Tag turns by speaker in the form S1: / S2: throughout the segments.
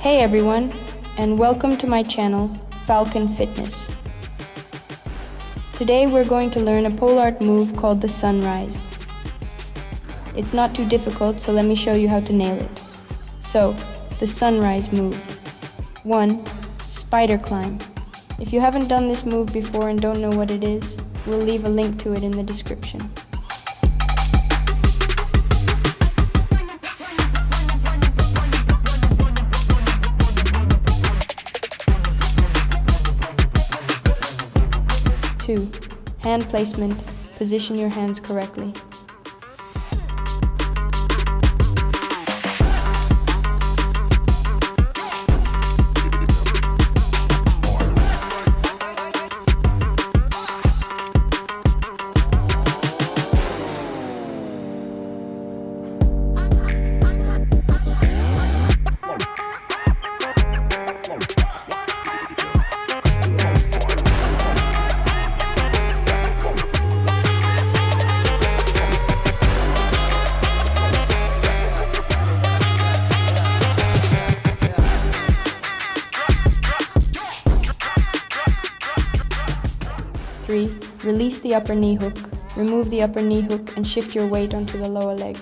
S1: Hey everyone, and welcome to my channel, Falcon Fitness. Today we're going to learn a PoleArt move called the sunrise. It's not too difficult, so let me show you how to nail it. So, the sunrise move. 1. Spider climb. If you haven't done this move before and don't know what it is, we'll leave a link to it in the description. 2. Hand placement. Position your hands correctly. 3. Release the upper knee hook. Remove the upper knee hook and shift your weight onto the lower leg.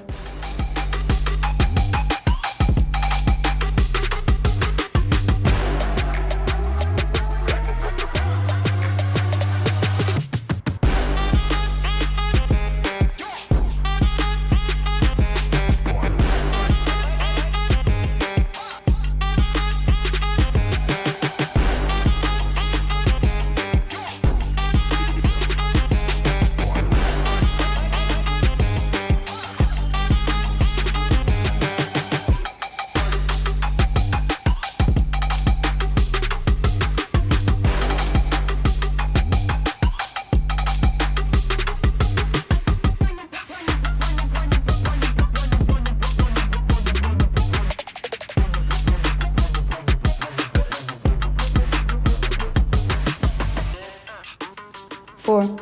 S1: 4.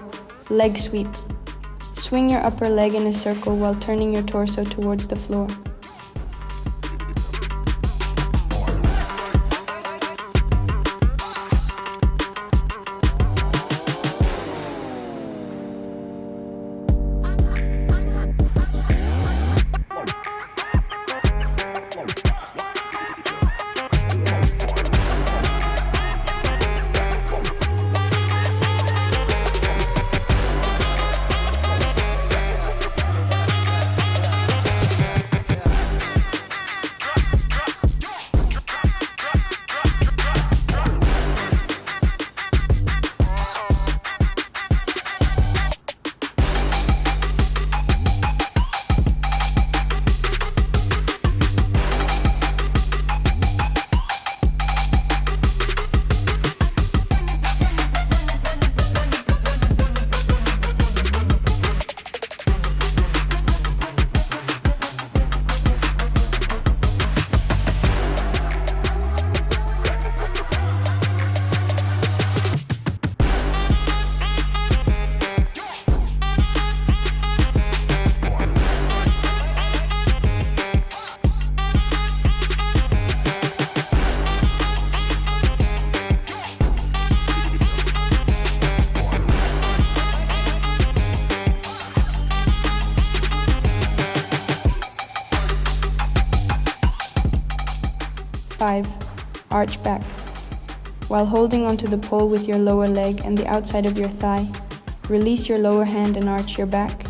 S1: Leg sweep. Swing your upper leg in a circle while turning your torso towards the floor. 5. Arch back. While holding onto the pole with your lower leg and the outside of your thigh, release your lower hand and arch your back.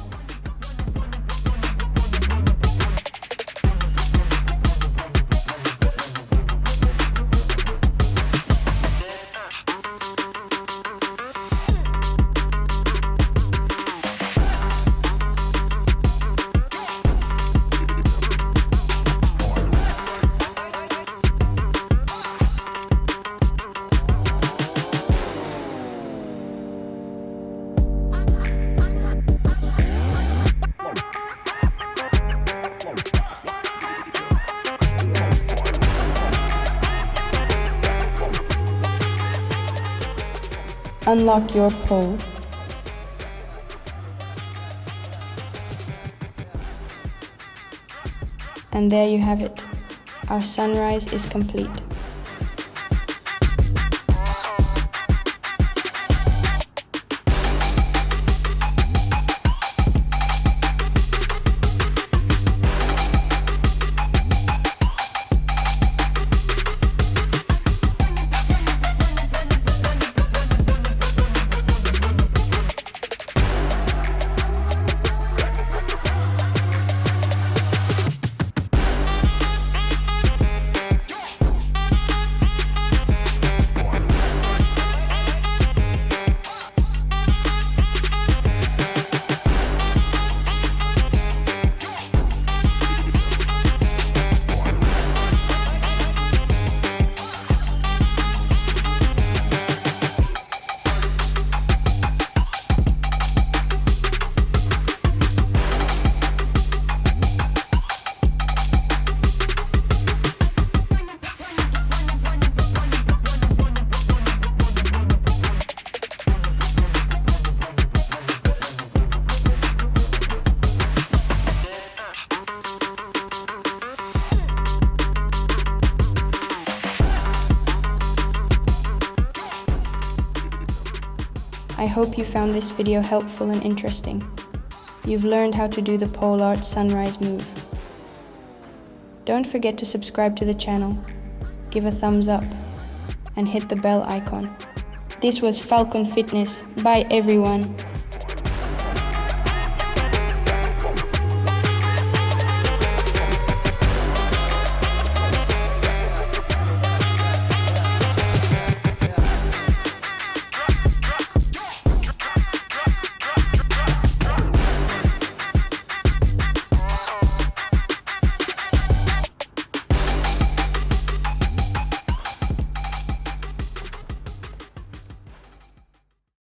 S1: 5. Unlock your pole. And there you have it. Our sunrise is complete. I hope you found this video helpful and interesting. You've learned how to do the PoleArt sunrise move. Don't forget to subscribe to the channel, give a thumbs up, and hit the bell icon. This was Falcon Fitness. Bye everyone.